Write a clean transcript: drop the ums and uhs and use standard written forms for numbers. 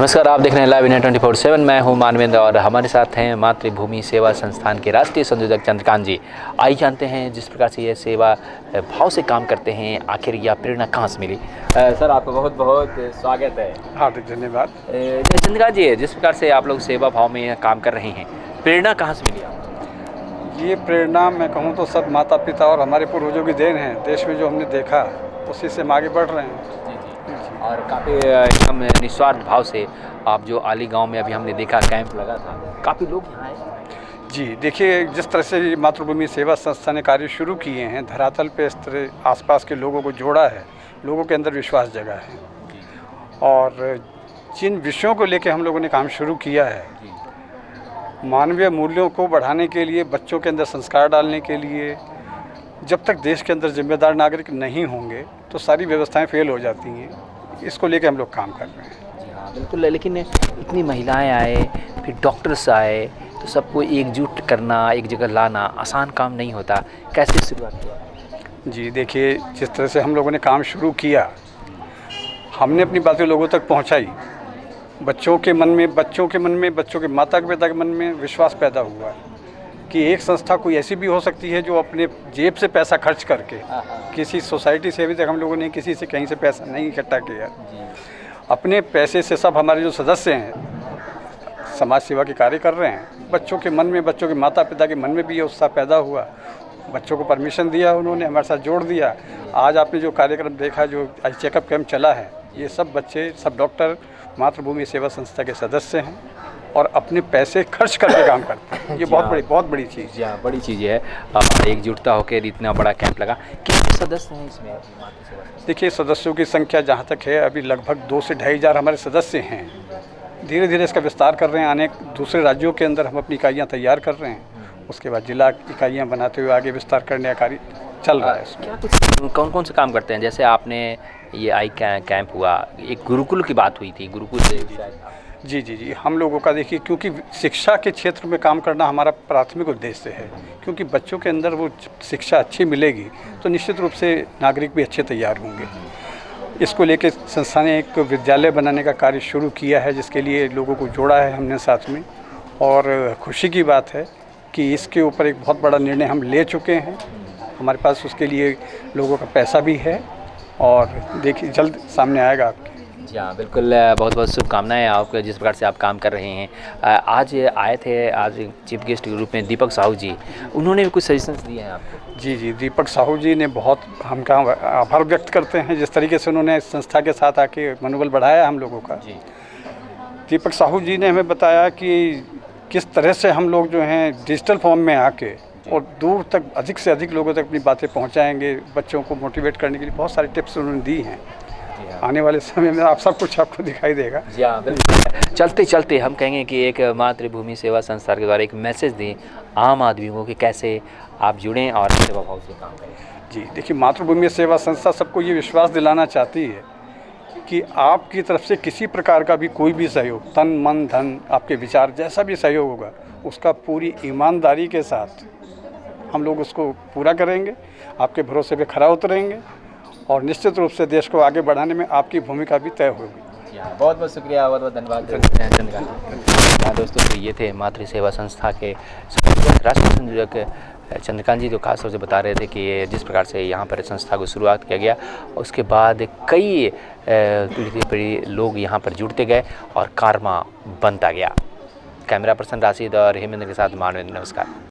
नमस्कार, आप देख रहे हैं लाइव इंडिया 24/7। मैं हूं मानवेंद्र और हमारे साथ हैं मातृभूमि सेवा संस्थान के राष्ट्रीय संयोजक चंद्रकांत जी। आइए जानते हैं जिस प्रकार से ये सेवा भाव से काम करते हैं, आखिर यह प्रेरणा कहाँ से मिली। सर, आपका बहुत बहुत स्वागत है। हार्दिक धन्यवाद। चंद्रकांत जी, जिस प्रकार से आप लोग सेवा भाव में काम कर रहे हैं, प्रेरणा कहाँ से मिली आपको? ये प्रेरणा मैं कहूँ तो सब माता पिता और हमारे पूर्वजों की देन है। देश में जो हमने देखा उसी से हम आगे बढ़ रहे हैं। और काफ़ी एकदम निस्वार्थ भाव से आप जो आली गांव में अभी हमने देखा कैंप लगा था, काफ़ी लोग यहाँ आए। जी देखिए, जिस तरह से मातृभूमि सेवा संस्था ने कार्य शुरू किए हैं, धरातल पे इस तरह आसपास के लोगों को जोड़ा है, लोगों के अंदर विश्वास जगा है। और जिन विषयों को लेकर हम लोगों ने काम शुरू किया है, मानवीय मूल्यों को बढ़ाने के लिए, बच्चों के अंदर संस्कार डालने के लिए, जब तक देश के अंदर जिम्मेदार नागरिक नहीं होंगे तो सारी व्यवस्थाएं फेल हो जाती हैं। इसको लेकर हम लोग काम कर रहे हैं। जी हाँ, बिल्कुल। लेकिन इतनी महिलाएं आए, फिर डॉक्टर्स आए, तो सबको एकजुट करना, एक जगह लाना आसान काम नहीं होता। कैसे शुरुआत किया? जी देखिए, जिस तरह से हम लोगों ने काम शुरू किया, हमने अपनी बातें लोगों तक पहुंचाई। बच्चों के बच्चों के माता पिता के मन में विश्वास पैदा हुआ कि एक संस्था कोई ऐसी भी हो सकती है जो अपने जेब से पैसा खर्च करके, किसी सोसाइटी से अभी तक हम लोगों ने किसी से कहीं से पैसा नहीं इकट्ठा किया, अपने पैसे से सब हमारे जो सदस्य हैं समाज सेवा के कार्य कर रहे हैं। बच्चों के मन में, बच्चों के माता पिता के मन में भी ये उत्साह पैदा हुआ। बच्चों को परमिशन दिया, उन्होंने हमारे साथ जोड़ दिया। आज आपने जो कार्यक्रम देखा, जो आज चेकअप कैंप चला है, ये सब बच्चे, सब डॉक्टर मातृभूमि सेवा संस्था के सदस्य हैं और अपने पैसे खर्च करके काम करते हैं। ये बहुत बड़ी चीज़ है। जी, बड़ी चीज़ है। एकजुटता होकर इतना बड़ा कैंप लगा। कितने सदस्य हैं इसमें? देखिए, सदस्यों की संख्या जहाँ तक है, अभी लगभग 2 से 2.5 हज़ार हमारे सदस्य हैं। धीरे धीरे इसका विस्तार कर रहे हैं। अनेक दूसरे राज्यों के अंदर हम अपनी इकाइयाँ तैयार कर रहे हैं। उसके बाद जिला इकाइयाँ बनाते हुए आगे विस्तार करने का कार्य चल रहा है। क्या कुछ कौन से काम करते हैं? जैसे आपने ये कैंप हुआ, एक गुरुकुल की बात हुई थी, गुरुकुल से शायद। जी, हम लोगों का देखिए, क्योंकि शिक्षा के क्षेत्र में काम करना हमारा प्राथमिक उद्देश्य है। क्योंकि बच्चों के अंदर वो शिक्षा अच्छी मिलेगी तो निश्चित रूप से नागरिक भी अच्छे तैयार होंगे। इसको लेकर संस्था ने एक विद्यालय बनाने का कार्य शुरू किया है, जिसके लिए लोगों को जोड़ा है हमने साथ में। और खुशी की बात है कि इसके ऊपर एक बहुत बड़ा निर्णय हम ले चुके हैं। हमारे पास उसके लिए लोगों का पैसा भी है और देखिए जल्द सामने आएगा आपके। जी हाँ, बिल्कुल। बहुत बहुत शुभकामनाएं आपको, जिस प्रकार से आप काम कर रहे हैं। आज आए थे, आज चीफ गेस्ट के रूप में दीपक साहू जी, उन्होंने भी कुछ सजेशंस दिए हैं आपको? जी, दीपक साहू जी ने बहुत, हम का आभार व्यक्त करते हैं जिस तरीके से उन्होंने संस्था के साथ आके मनोबल बढ़ाया हम लोगों का। जी, दीपक साहू जी ने हमें बताया कि किस तरह से हम लोग जो हैं डिजिटल फॉर्म में आके और दूर तक, अधिक से अधिक लोगों तक अपनी बातें पहुंचाएंगे। बच्चों को मोटिवेट करने के लिए बहुत सारी टिप्स उन्होंने दी हैं। आने वाले समय में आप सब कुछ आपको दिखाई देगा। जी हाँ, बिल्कुल। चलते चलते हम कहेंगे कि एक मातृभूमि सेवा संस्था के द्वारा एक मैसेज दें आम आदमियों को कि कैसे आप जुड़ें और सेवा भाव से काम करें। जी देखिए, मातृभूमि सेवा संस्था सबको ये विश्वास दिलाना चाहती है कि आपकी तरफ से किसी प्रकार का भी कोई भी सहयोग, तन मन धन, आपके विचार, जैसा भी सहयोग होगा, उसका पूरी ईमानदारी के साथ हम लोग उसको पूरा करेंगे। आपके भरोसे पे खरा उतरेंगे और निश्चित रूप से देश को आगे बढ़ाने में आपकी भूमिका भी तय होगी। बहुत बहुत शुक्रिया, बहुत बहुत धन्यवाद चंद्रकांत। हाँ दोस्तों, तो ये थे मातृ सेवा संस्था के राष्ट्रीय संयोजक चंद्रकांत जी, जो खास तौर से बता रहे थे कि जिस प्रकार से यहाँ पर संस्था को शुरुआत किया गया, उसके बाद कई पीढ़ी लोग यहाँ पर जुड़ते गए और कारवां बनता गया। कैमरा पर्सन राशिद और हेमेंद्र के साथ मानवेंद्र, नमस्कार।